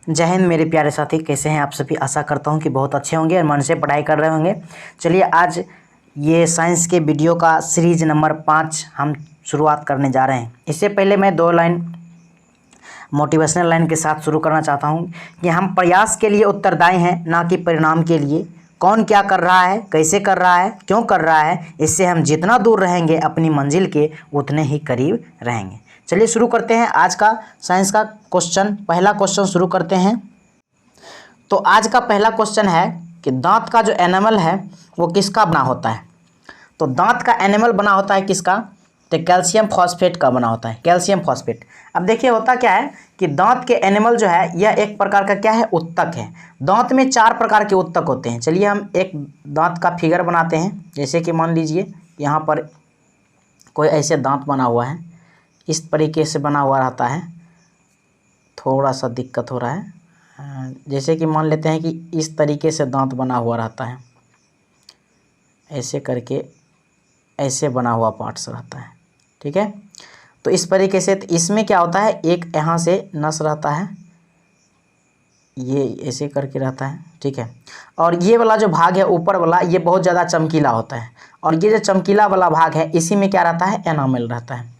जय हिंद मेरे प्यारे साथी, कैसे हैं आप सभी। आशा करता हूं कि बहुत अच्छे होंगे और मन से पढ़ाई कर रहे होंगे। चलिए आज ये साइंस के वीडियो का सीरीज नंबर 5 हम शुरुआत करने जा रहे हैं। इससे पहले मैं 2 लाइन मोटिवेशनल लाइन के साथ शुरू करना चाहता हूं कि हम प्रयास के लिए उत्तरदायी हैं, ना कि परिणाम के लिए। कौन क्या कर रहा है, कैसे कर रहा है, क्यों कर रहा है, इससे हम जितना दूर रहेंगे अपनी मंजिल के उतने ही करीब रहेंगे। चलिए शुरू करते हैं आज का साइंस का क्वेश्चन। पहला क्वेश्चन शुरू करते हैं। तो आज का पहला क्वेश्चन है कि दांत का जो एनामल है वो किसका बना होता है। तो दांत का एनामल बना होता है किसका, तो कैल्शियम फॉस्फेट का बना होता है, कैल्शियम फॉस्फेट। अब देखिए होता क्या है कि दांत के एनिमल जो है यह एक प्रकार का क्या है, उत्तक है। दांत में 4 प्रकार के उत्तक होते हैं। चलिए हम एक दांत का फिगर बनाते हैं। जैसे कि मान लीजिए यहाँ पर कोई ऐसे दांत बना हुआ है, इस तरीके से बना हुआ रहता है। थोड़ा सा दिक्कत हो रहा है। जैसे कि मान लेते हैं कि इस तरीके से दांत बना हुआ रहता है, ऐसे करके ऐसे बना हुआ पार्ट्स रहता है, ठीक है। तो इस तरीके से इसमें क्या होता है, एक यहाँ से नस रहता है, ये ऐसे करके रहता है, ठीक है। और ये वाला जो भाग है ऊपर वाला, ये बहुत ज़्यादा चमकीला होता है। और ये जो चमकीला वाला भाग है इसी में क्या रहता है, एनामल रहता है।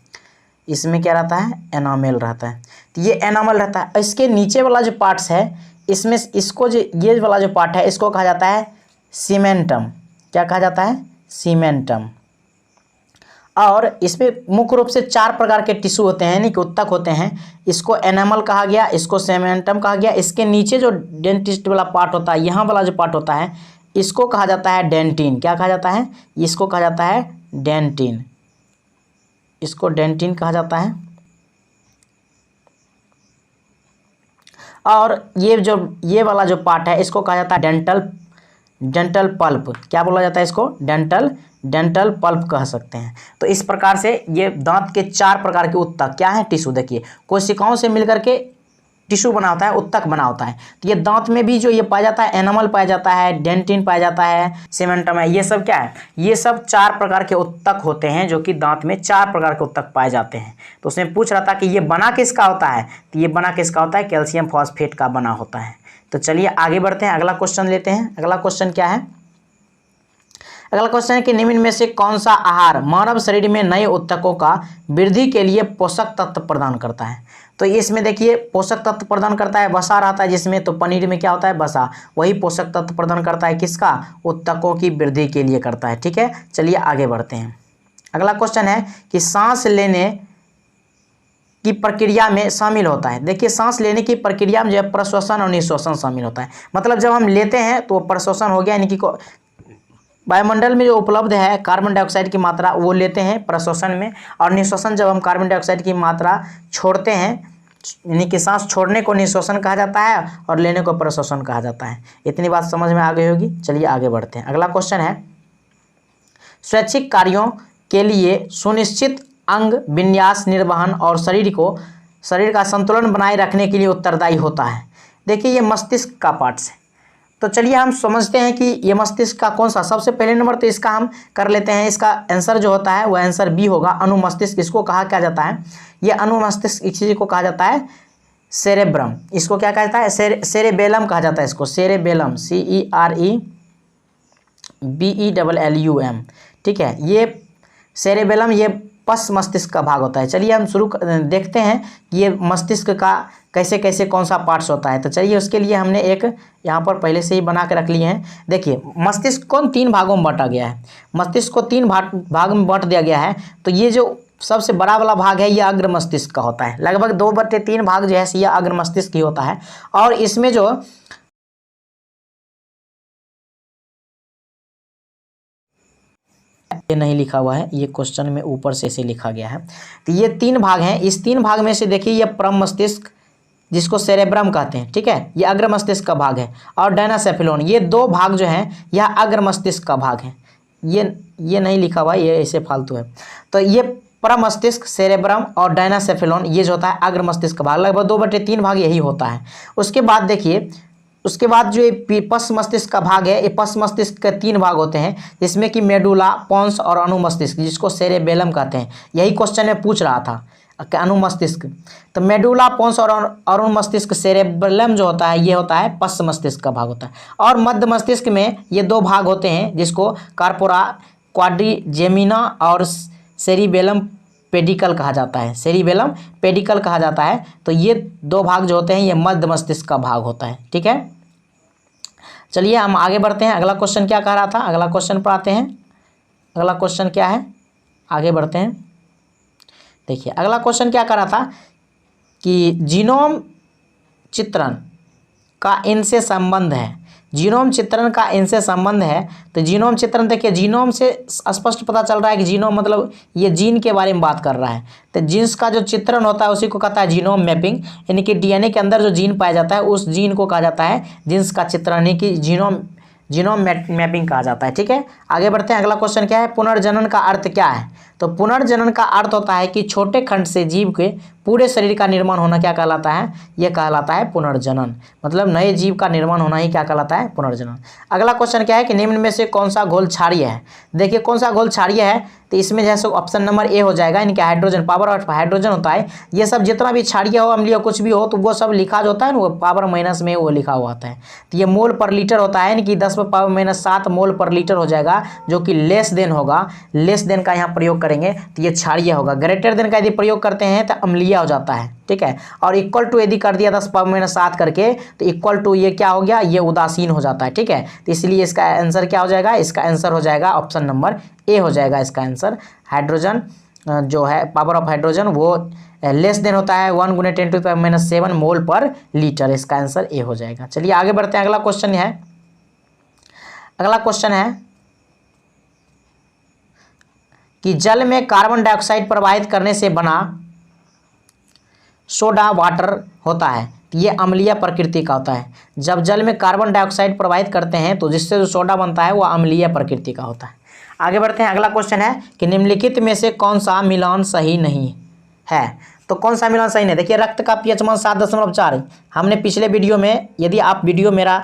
इसमें क्या रहता है, एनामल रहता है। तो ये एनामल रहता है। इसके नीचे वाला जो पार्ट्स है इसमें इसको जो ये वाला जो पार्ट है इसको कहा जाता है सीमेंटम। क्या कहा जाता है, सीमेंटम। और इसमें मुख्य रूप से 4 प्रकार के टिश्यू होते हैं, यानी कि उत्तक होते हैं। इसको एनामल कहा गया, इसको सीमेंटम कहा गया। इसके नीचे जो डेंटिस्ट वाला पार्ट होता है, यहाँ वाला जो पार्ट होता है, इसको कहा जाता है डेंटिन। क्या कहा जाता है, इसको कहा जाता है डेंटिन। इसको डेंटिन कहा जाता है। और ये वाला जो पार्ट है इसको कहा जाता है डेंटल पल्प। क्या बोला जाता है इसको, डेंटल पल्प कह सकते हैं। तो इस प्रकार से ये दांत के 4 प्रकार के उत्तक क्या है, टिश्यू। देखिए कोशिकाओं से मिलकर के टिश्यू बना होता है, उत्तक बना होता है। तो ये दांत में भी जो ये पाया जाता है, एनामल पाया जाता है, डेंटिन पाया जाता है, सीमेंटम है, ये सब क्या है, ये सब 4 प्रकार के उत्तक होते हैं, जो कि दांत में 4 प्रकार के उत्तक पाए जाते हैं। तो उसमें पूछ रहा था कि ये बना किसका होता है, तो ये बना किसका होता है, कैल्शियम फॉस्फेट का बना होता है। तो चलिए आगे बढ़ते हैं, अगला क्वेश्चन लेते हैं। अगला क्वेश्चन क्या है, अगला क्वेश्चन है कि निम्न में से कौन सा आहार मानव शरीर में नए उत्तकों का वृद्धि के लिए पोषक तत्व प्रदान करता है। तो इसमें देखिए पोषक तत्व प्रदान करता है, वसा रहता है जिसमें। तो पनीर में क्या होता है, वसा। वही पोषक तत्व प्रदान करता है किसका, उत्तकों की वृद्धि के लिए करता है, ठीक है। चलिए आगे बढ़ते हैं। अगला क्वेश्चन है कि सांस लेने की प्रक्रिया में शामिल होता है। देखिए सांस लेने की प्रक्रिया में जो है प्रश्वसन और निश्वसन शामिल होता है। मतलब जब हम लेते हैं तो प्रश्वसन हो गया, यानी कि वायुमंडल में जो उपलब्ध है कार्बन डाइऑक्साइड की मात्रा वो लेते हैं प्रश्वसन में। और निश्वसन जब हम कार्बन डाइऑक्साइड की मात्रा छोड़ते हैं, यानी कि सांस छोड़ने को निश्वसन कहा जाता है और लेने को प्रश्वसन कहा जाता है। इतनी बात समझ में आ गई होगी। चलिए आगे बढ़ते हैं। अगला क्वेश्चन है स्वैच्छिक कार्यों के लिए सुनिश्चित अंग विन्यास निर्वहन और शरीर का संतुलन बनाए रखने के लिए उत्तरदायी होता है। देखिए ये मस्तिष्क का पार्ट्स है। तो चलिए हम समझते हैं कि ये मस्तिष्क का कौन सा, सबसे पहले नंबर तो इसका हम कर लेते हैं। इसका आंसर जो होता है वह आंसर बी होगा, अनुमस्तिष्क। इसको कहा क्या जाता है, ये अनुमस्तिष्क इस चीज को कहा जाता है सेरेब्रम। इसको क्या कहा जाता है, सेरेबेलम कहा जाता है इसको, सेरेबेलम, CEREBELLUM, ठीक है। ये सेरेबेलम ये पश्च मस्तिष्क का भाग होता है। चलिए हम देखते हैं कि ये मस्तिष्क का कैसे कैसे कौन सा पार्ट्स होता है। तो चलिए उसके लिए हमने एक यहाँ पर पहले से ही बना के रख लिए हैं। देखिए मस्तिष्क को 3 भागों में बांटा गया है। मस्तिष्क को 3 भाग में बांट दिया गया है। तो ये जो सबसे बड़ा वाला भाग है ये अग्र मस्तिष्क का होता है। लगभग 2/3 भाग जो है ये अग्र मस्तिष्क ही होता है। और इसमें जो ये नहीं लिखा हुआ है, ये क्वेश्चन में ऊपर से ऐसे लिखा गया है। तो ये 3 भाग हैं। इस 3 भाग में से देखिए ये परम मस्तिष्क जिसको सेरेब्रम कहते हैं, ठीक है, ये अग्र मस्तिष्क का भाग है। और डायनासेफेलोन, ये 2 भाग जो हैं यह अग्र मस्तिष्क का भाग है। ये नहीं लिखा हुआ है, ये ऐसे फालतू है। तो ये परम मस्तिष्क, सेरेब्रम और डायनासेफेलोन ये जो होता है अग्र मस्तिष्क का भाग, लगभग 2/3 भाग यही होता है। उसके बाद देखिए उसके बाद जो ये पश्च मस्तिष्क का भाग है, ये पश्च मस्तिष्क के 3 भाग होते हैं, जिसमें कि मेडुला, पोन्स और अनुमस्तिष्क, जिसको सेरेबेलम कहते हैं। यही क्वेश्चन में पूछ रहा था। अनुमस्तिष्क। तो मेडुला पोन्स और अरुण मस्तिष्क सेरेबेलम जो होता है ये होता है पश्च मस्तिष्क का भाग होता है। और मध्य मस्तिष्क में ये दो भाग होते हैं जिसको कार्पोरा क्वाड्रिजेमिना और सेरिबेलम पेडिकल कहा जाता है, सेरिबेलम पेडिकल कहा जाता है। तो ये दो भाग जो होते हैं ये मध्य मस्तिष्क का भाग होता है। ठीक है, चलिए हम आगे बढ़ते हैं। अगला क्वेश्चन क्या कह रहा था, अगला क्वेश्चन पर आते हैं। अगला क्वेश्चन क्या है, आगे बढ़ते हैं। देखिए अगला क्वेश्चन क्या कर रहा था कि जीनोम चित्रण का इनसे संबंध है, जीनोम चित्रण का इनसे संबंध है। तो जीनोम चित्रण देखिए, जीनोम से स्पष्ट पता चल रहा है कि जीनोम मतलब ये जीन के बारे में बात कर रहा है। तो जीन्स का जो चित्रण होता है उसी को कहता है जीनोम मैपिंग, यानी कि डीएनए के अंदर जो जीन पाया जाता है उस जीन को कहा जाता है जीन्स का चित्रण, यानी कि जीनोम मैपिंग कहा जाता है। ठीक है, आगे बढ़ते हैं। अगला क्वेश्चन क्या है, पुनर्जनन का अर्थ क्या है। तो पुनर्जनन का अर्थ होता है कि छोटे खंड से जीव के पूरे शरीर का निर्माण होना क्या कहलाता है, यह कहलाता है पुनर्जनन। मतलब नए जीव का निर्माण होना ही क्या कहलाता है, पुनर्जनन। अगला क्वेश्चन क्या है कि निम्न में से कौन सा घोल क्षारीय है। देखिए कौन सा घोल क्षारीय है, तो इसमें जैसे ऑप्शन नंबर ए हो जाएगा, यानी कि हाइड्रोजन, पावर ऑफ हाइड्रोजन होता है। ये सब जितना भी क्षारीय हो, अम्लीय कुछ भी हो, तो वो सब लिखा जो होता है ना वो पावर माइनस में वो लिखा हुआ आता है। तो ये मोल पर लीटर होता है, यानी कि 10⁻⁷ मोल पर लीटर हो जाएगा, जो कि लेस देन होगा। लेस देन का यहाँ प्रयोग करेंगे तो ये क्षारीय होगा। ग्रेटर देन का यदि प्रयोग करते हैं तो अम्लीय हो जाता है। ठीक है, और इक्वल टू यदि कर दिया 10⁻⁷ करके तो इक्वल टू ये क्या हो गया, ये उदासीन हो जाता है। ठीक है, तो इसलिए इसका आंसर क्या हो जाएगा, इसका आंसर हो जाएगा ऑप्शन नंबर ए हो जाएगा इसका आंसर। हाइड्रोजन जो है पावर ऑफ हाइड्रोजन वो लेस देन होता है 1 × 10⁻⁷ मोल पर लीटर, इसका आंसर ए हो जाएगा। चलिए आगे बढ़ते हैं। अगला क्वेश्चन है, अगला क्वेश्चन है कि जल में कार्बन डाइऑक्साइड प्रवाहित करने से बना सोडा वाटर होता है, ये अम्लीय प्रकृति का होता है। जब जल में कार्बन डाइऑक्साइड प्रवाहित करते हैं तो जिससे जो सोडा बनता है वो अम्लीय प्रकृति का होता है। आगे बढ़ते हैं। अगला क्वेश्चन है कि निम्नलिखित में से कौन सा मिलान सही नहीं है। तो कौन सा मिलान सही नहीं, देखिए रक्त का पीएच मान 7.4। हमने पिछले वीडियो में, यदि आप वीडियो मेरा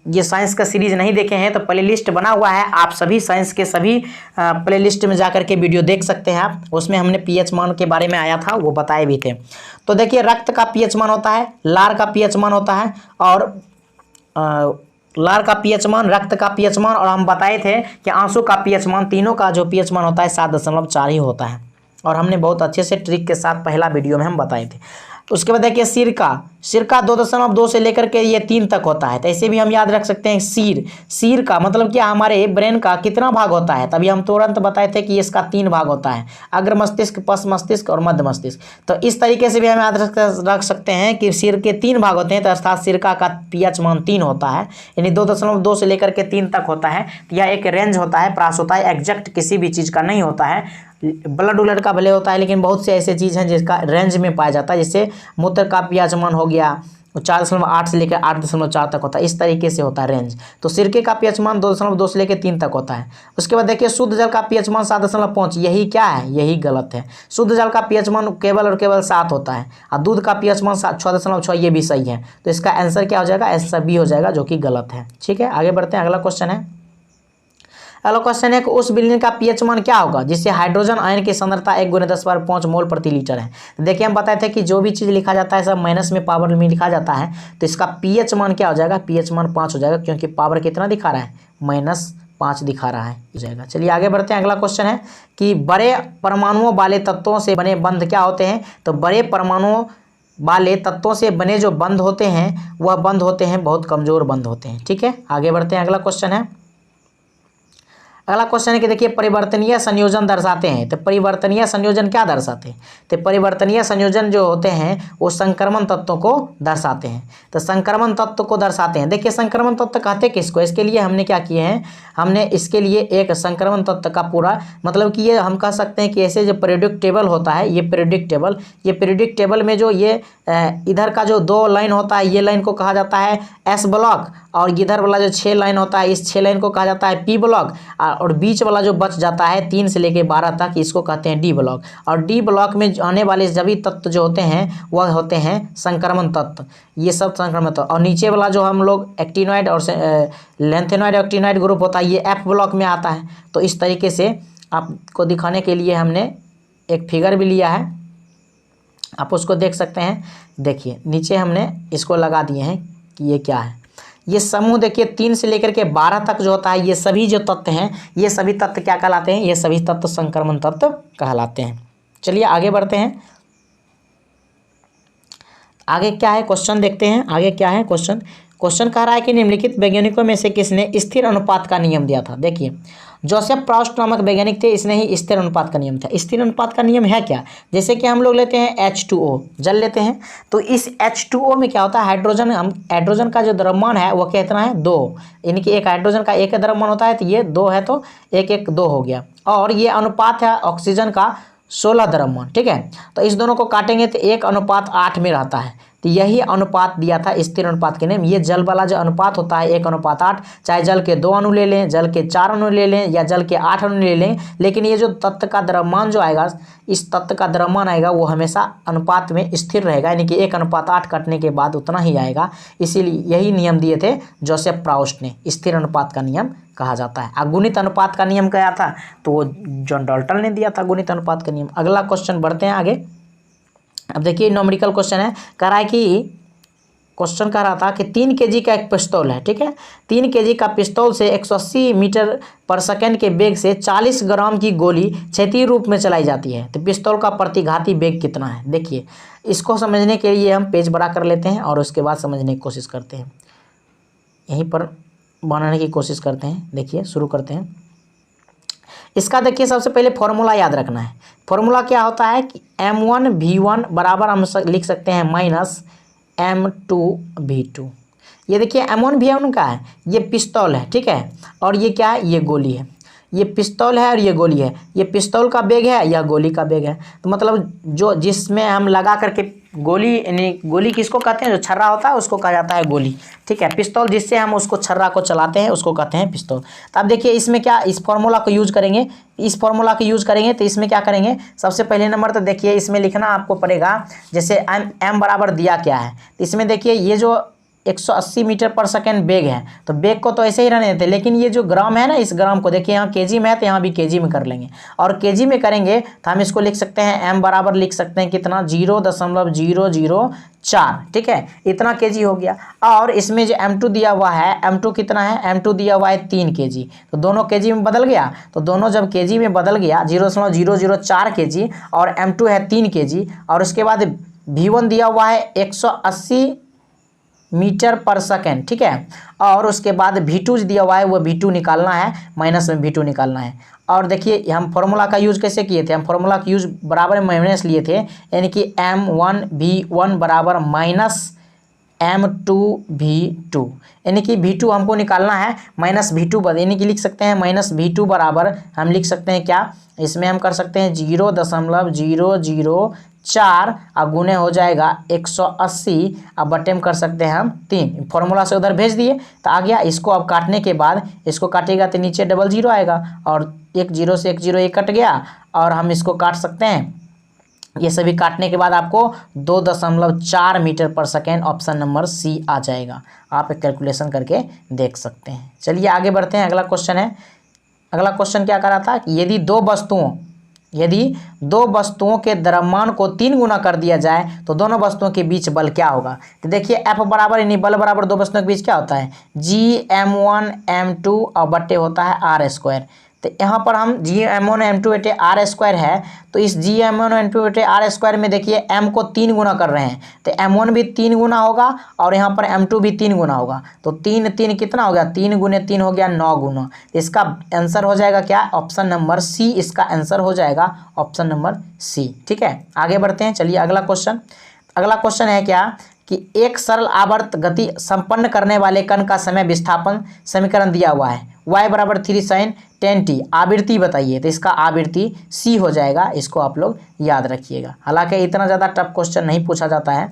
ये साइंस का सीरीज नहीं देखे हैं तो प्लेलिस्ट बना हुआ है, आप सभी साइंस के सभी प्लेलिस्ट में जाकर के वीडियो देख सकते हैं आप। उसमें हमने पीएच मान के बारे में आया था, वो बताए भी थे। तो देखिए रक्त का पीएच मान होता है, लार का पीएच मान होता है, और लार का पीएच मान, रक्त का पीएच मान, और हम बताए थे कि आंसू का पीएच मान, तीनों का जो पीएच मान होता है 7.4 ही होता है। और हमने बहुत अच्छे से ट्रिक के साथ पहला वीडियो में हम बताए थे। उसके बाद देखिए सिरका 2.2 से लेकर के ये 3 तक होता है। तो ऐसे भी हम याद रख सकते हैं सिर का मतलब क्या, हमारे ब्रेन का कितना भाग होता है। तभी हम तुरंत बताए थे कि इसका 3 भाग होता है, अग्र मस्तिष्क, पश्च मस्तिष्क और मध्य मस्तिष्क। तो इस तरीके से भी हम याद रख सकते हैं कि सिर के 3 भाग होते हैं, तो अर्थात सिरका का पीएच मान 3 होता है, यानी 2.2 से लेकर के 3 तक होता है। यह एक रेंज होता है, प्रास होता है, एग्जैक्ट किसी भी चीज़ का नहीं होता है। ब्लड उलड का भले होता है, लेकिन बहुत से ऐसे चीज़ हैं जिसका रेंज में पाया जाता है। जैसे मूत्र का पीएच मान हो गया 4.8 से लेकर 8.4 तक होता है, इस तरीके से होता है रेंज। तो सिरके का पीएच मान 2.2 से लेकर 3 तक होता है। उसके बाद देखिए शुद्ध जल का पीएच मान 7.5, यही क्या है, यही गलत है। शुद्ध जल का पीएच मान केवल और केवल 7 होता है, और दूध का पीएच मान 6.6, ये भी सही है। तो इसका आंसर क्या हो जाएगा, आंसर बी हो जाएगा, जो कि गलत है। ठीक है, आगे बढ़ते हैं। अगला क्वेश्चन है, अगला क्वेश्चन है कि उस विलयन का पीएच मान क्या होगा जिससे हाइड्रोजन आयन की सांद्रता 1 × 10⁻5 मोल प्रति लीटर है। तो देखिए हम बताए थे कि जो भी चीज़ लिखा जाता है सब माइनस में पावर में लिखा जाता है। तो इसका पीएच मान क्या हो जाएगा, पीएच मान 5 हो जाएगा, क्योंकि पावर कितना दिखा रहा है, -5 दिखा रहा है, हो जाएगा। चलिए आगे बढ़ते हैं। अगला क्वेश्चन है कि बड़े परमाणुओं वाले तत्वों से बने बंध क्या होते हैं। तो बड़े परमाणुओं वाले तत्वों से बने जो बंध होते हैं वह बंध होते हैं बहुत कमजोर बंध होते हैं। ठीक है, आगे बढ़ते हैं। अगला क्वेश्चन है, अगला क्वेश्चन है कि देखिए परिवर्तनीय संयोजन दर्शाते हैं। तो परिवर्तनीय संयोजन क्या दर्शाते हैं, तो परिवर्तनीय संयोजन जो होते हैं वो संक्रमण तत्वों को दर्शाते हैं। तो संक्रमण तत्व को दर्शाते हैं। देखिए संक्रमण तत्व कहते किसको, इसके लिए हमने क्या किए हैं, हमने इसके लिए एक संक्रमण तत्व का पूरा मतलब कि ये हम कह सकते हैं कि ऐसे जो पीरियोडिक टेबल होता है, ये पीरियोडिक टेबल में जो ये इधर का जो 2 लाइन होता है, ये लाइन को कहा जाता है एस ब्लॉक, और इधर वाला जो 6 लाइन होता है, इस 6 लाइन को कहा जाता है पी ब्लॉक, और बीच वाला जो बच जाता है 3 से लेकर 12 तक, इसको कहते हैं डी ब्लॉक। और डी ब्लॉक में आने वाले सभी तत्व जो होते हैं वह होते हैं संक्रमण तत्व, ये सब संक्रमण तत्व। और नीचे वाला जो हम लोग एक्टिनॉइड और लेंथेनॉइड एक्टिनॉइड ग्रुप होता है, ये एफ ब्लॉक में आता है। तो इस तरीके से आपको दिखाने के लिए हमने एक फिगर भी लिया है, आप उसको देख सकते हैं। देखिए नीचे हमने इसको लगा दिए हैं कि ये क्या है। ये समूह देखिए 3 से लेकर के 12 तक जो होता है, ये सभी जो तत्व हैं, ये सभी तत्व क्या कहलाते हैं? ये सभी तत्व संक्रमण तत्व कहलाते हैं। चलिए आगे बढ़ते हैं। आगे क्या है क्वेश्चन देखते हैं। आगे क्या है क्वेश्चन कह रहा है कि निम्नलिखित वैज्ञानिकों में से किसने स्थिर अनुपात का नियम दिया था? देखिए जोसेफ प्राउस्ट नामक वैज्ञानिक थे, इसने ही स्थिर अनुपात का नियम था। स्थिर अनुपात का नियम है क्या? जैसे कि हम लोग लेते हैं H2O, जल लेते हैं, तो इस H2O में क्या होता है? हाइड्रोजन का जो द्रव्यमान है वो कितना है? 2। यानी कि एक हाइड्रोजन का एक द्रव्यमान होता है, तो ये 2 है, तो 1 1 2 हो गया। और ये अनुपात है ऑक्सीजन का 16 द्रव्यमान, ठीक है। तो इस दोनों को काटेंगे तो 1:8 में रहता है। तो यही अनुपात दिया था स्थिर अनुपात के नियम। ये जल वाला जो अनुपात होता है 1:8, चाहे जल के 2 अणु ले लें, जल के 4 अणु ले लें, या जल के 8 अणु ले लें, लेकिन ये जो तत्व का द्रव्यमान जो आएगा, इस तत्व का द्रव्यमान आएगा वो हमेशा अनुपात में स्थिर रहेगा, यानी कि 1:8 कटने के बाद उतना ही आएगा। इसीलिए यही नियम दिए थे जोसेफ प्राउस्ट ने, स्थिर अनुपात का नियम कहा जाता है। अगुणित अनुपात का नियम क्या था? तो वो जॉन डाल्टन ने दिया था गुणित अनुपात का नियम। अगला क्वेश्चन बढ़ते हैं आगे। अब देखिए न्यूमेरिकल क्वेश्चन है, कह रहा है कि क्वेश्चन कह रहा था कि 3 kg का एक पिस्तौल है, ठीक है। 3 kg का पिस्तौल से 180 मीटर पर सेकंड के वेग से 40 ग्राम की गोली क्षैतिज रूप में चलाई जाती है, तो पिस्तौल का प्रतिघाती वेग कितना है? देखिए इसको समझने के लिए हम पेज बड़ा कर लेते हैं और उसके बाद समझने की कोशिश करते हैं। यहीं पर बनाने की कोशिश करते हैं। देखिए शुरू करते हैं इसका। देखिए सबसे पहले फॉर्मूला याद रखना है। फॉर्मूला क्या होता है कि M1V1 बराबर हम लिख सकते हैं माइनस M2V2। ये देखिए M1V1 का है, ये पिस्तौल है, ठीक है, और ये क्या है? ये गोली है। ये पिस्तौल है और ये गोली है। ये पिस्तौल का बेग है, यह गोली का बेग है। तो मतलब जो जिसमें हम लगा करके गोली, यानी गोली किसको कहते हैं? जो छर्रा होता है उसको कहा जाता है गोली, ठीक है। पिस्तौल जिससे हम उसको छर्रा को चलाते हैं उसको कहते हैं पिस्तौल। तो अब देखिए इसमें क्या, इस फॉर्मूला को यूज करेंगे, इस फॉर्मूला को यूज करेंगे तो इसमें क्या करेंगे? सबसे पहले नंबर तो देखिए इसमें लिखना आपको पड़ेगा, जैसे M बराबर दिया क्या है, तो इसमें देखिए ये जो 180 मीटर पर सेकंड बेग है, तो बेग को तो ऐसे ही रहने देते, लेकिन ये जो ग्राम है ना, इस ग्राम को देखिए यहाँ केजी में है तो यहाँ भी केजी में कर लेंगे, और केजी में करेंगे तो हम इसको लिख सकते हैं M बराबर लिख सकते हैं कितना? 0.004, ठीक है, इतना केजी हो गया। और इसमें जो M2 दिया हुआ है, M2 कितना है? M2 दिया हुआ है 3 केजी, तो दोनों केजी में बदल गया। तो दोनों जब केजी में बदल गया, 0.004 केजी और M2 है 3 केजी, और उसके बाद V1 दिया हुआ है 180 मीटर पर सेकेंड, ठीक है, और उसके बाद V2 दिया हुआ है, वो V2 निकालना है, माइनस में V2 निकालना है। और देखिए हम फॉर्मूला का यूज कैसे किए थे? हम फॉर्मूला का यूज बराबर में माइनस लिए थे, यानी कि M1V1 बराबर माइनस M2V2, यानी कि V2 हमको निकालना है, माइनस V2 यानी कि लिख सकते हैं माइनस V2 बराबर हम लिख सकते हैं क्या? इसमें हम कर सकते हैं 0.004 और गुने हो जाएगा 180, अब बटे में कर सकते हैं हम 3। फॉर्मूला से उधर भेज दिए तो आ गया। इसको अब काटने के बाद इसको काटेगा तो नीचे 00 आएगा, और 1 0 से 1 0 1 कट गया, और हम इसको काट सकते हैं। ये सभी काटने के बाद आपको 2.4 मीटर पर सेकेंड, ऑप्शन नंबर सी आ जाएगा। आप एक कैलकुलेशन करके देख सकते हैं। चलिए आगे बढ़ते हैं। अगला क्वेश्चन है, अगला क्वेश्चन क्या कर रहा था कि यदि दो वस्तुओं के द्रव्यमान को 3 गुना कर दिया जाए तो दोनों वस्तुओं के बीच बल क्या होगा? तो देखिए F बराबर यानी बल बराबर दो वस्तुओं के बीच क्या होता है? Gm1 M2 और बट्टे होता है R²। तो यहाँ पर हम Gm1 M2 बटे R² है, तो इस Gm1 M2 बटे R² में देखिए M को 3 गुना कर रहे हैं, तो M1 भी 3 गुना होगा और यहाँ पर M2 भी 3 गुना होगा, तो 3 3 कितना हो गया? 3 गुने 3 हो गया 9 गुना। इसका आंसर हो जाएगा क्या? ऑप्शन नंबर सी इसका आंसर हो जाएगा, ऑप्शन नंबर सी, ठीक है। आगे बढ़ते हैं। चलिए अगला क्वेश्चन, अगला क्वेश्चन है क्या कि एक सरल आवर्त गति संपन्न करने वाले कण का समय विस्थापन समीकरण दिया हुआ है, y बराबर 3 sin 10t। आवृत्ति बताइए, तो इसका आवृत्ति c हो जाएगा। इसको आप लोग याद रखिएगा। हालांकि इतना ज़्यादा टफ क्वेश्चन नहीं पूछा जाता है,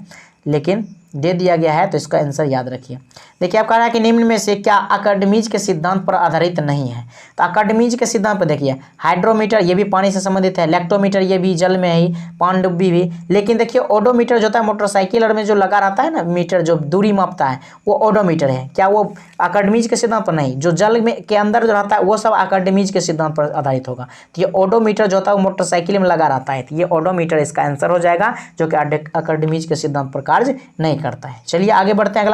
लेकिन दे दिया गया है, तो इसका आंसर याद रखिए। देखिए आप कह रहा है कि निम्न में से क्या अकार्डमीज के सिद्धांत पर आधारित नहीं है। तो अकार्डमीज के सिद्धांत पर देखिए, हाइड्रोमीटर ये भी पानी से संबंधित है, लैक्टोमीटर ये भी जल में है ही, पनडुब्बी भी। लेकिन देखिए ओडोमीटर जो होता है मोटरसाइकिल और में जो लगा रहता है ना मीटर, जो दूरी मापता है, वो ओडोमीटर है। क्या वो अकार्डमीज के सिद्धांत पर नहीं? जो जल में के अंदर जो रहता है वो सब अकार्डमीज के सिद्धांत पर आधारित होगा। तो ये ओडोमीटर जो होता है वो मोटरसाइकिल में लगा रहता है, तो ये ओडोमीटर इसका आंसर हो जाएगा, जो कि अकार्डमीज के सिद्धांत पर कार्य नहीं करता है। चलिए आगे बढ़ते हैं।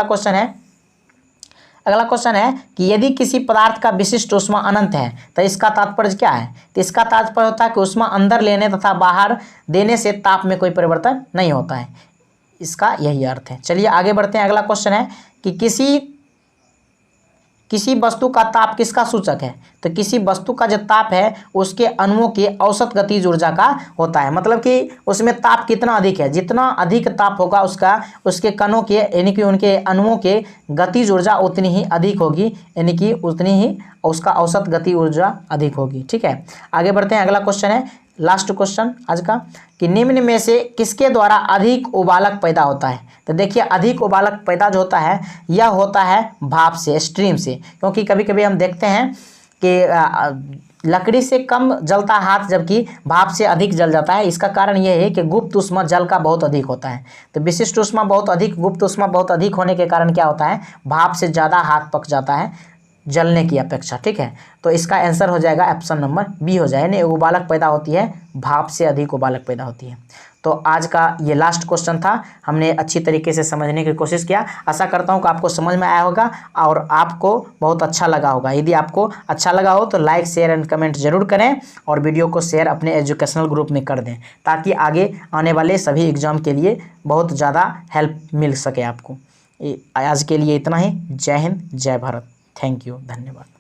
अगला क्वेश्चन है कि यदि किसी पदार्थ का विशिष्ट ऊष्मा अनंत है तो इसका तात्पर्य क्या है? तो इसका तात्पर्य होता है कि ऊष्मा अंदर लेने तथा बाहर देने से ताप में कोई परिवर्तन नहीं होता है, इसका यही अर्थ है। चलिए आगे बढ़ते हैं। अगला क्वेश्चन है कि किसी वस्तु का ताप किसका सूचक है? तो किसी वस्तु का जो ताप है उसके अणुओं की औसत गतिज ऊर्जा का होता है। मतलब कि उसमें ताप कितना अधिक है, जितना अधिक ताप होगा उसके कणों के यानी कि उनके अणुओं के गतिज ऊर्जा उतनी ही अधिक होगी, यानी कि उतनी ही उसका औसत गति ऊर्जा अधिक होगी। ठीक है, आगे बढ़ते हैं। अगला क्वेश्चन है, लास्ट क्वेश्चन आज का, कि निम्न में से किसके द्वारा अधिक उबालक पैदा होता है? तो देखिए अधिक उबालक पैदा जो होता है यह होता है भाप से, स्ट्रीम से। क्योंकि कभी कभी हम देखते हैं कि लकड़ी से कम जलता हाथ जबकि भाप से अधिक जल जाता है। इसका कारण यह है कि गुप्त ऊष्मा जल का बहुत अधिक होता है। तो विशिष्ट ऊष्मा बहुत अधिक, गुप्त ऊष्मा बहुत अधिक होने के कारण क्या होता है, भाप से ज़्यादा हाथ पक जाता है जलने की अपेक्षा। ठीक है, तो इसका आंसर हो जाएगा ऑप्शन नंबर बी हो जाए, यानी उबालक पैदा होती है, भाप से अधिक उबालक पैदा होती है। तो आज का ये लास्ट क्वेश्चन था, हमने अच्छी तरीके से समझने की कोशिश किया। आशा करता हूँ कि आपको समझ में आया होगा और आपको बहुत अच्छा लगा होगा। यदि आपको अच्छा लगा हो तो लाइक शेयर एंड कमेंट जरूर करें और वीडियो को शेयर अपने एजुकेशनल ग्रुप में कर दें, ताकि आगे आने वाले सभी एग्जाम के लिए बहुत ज़्यादा हेल्प मिल सके आपको। आज के लिए इतना ही। जय हिंद, जय भारत। थैंक यू, धन्यवाद।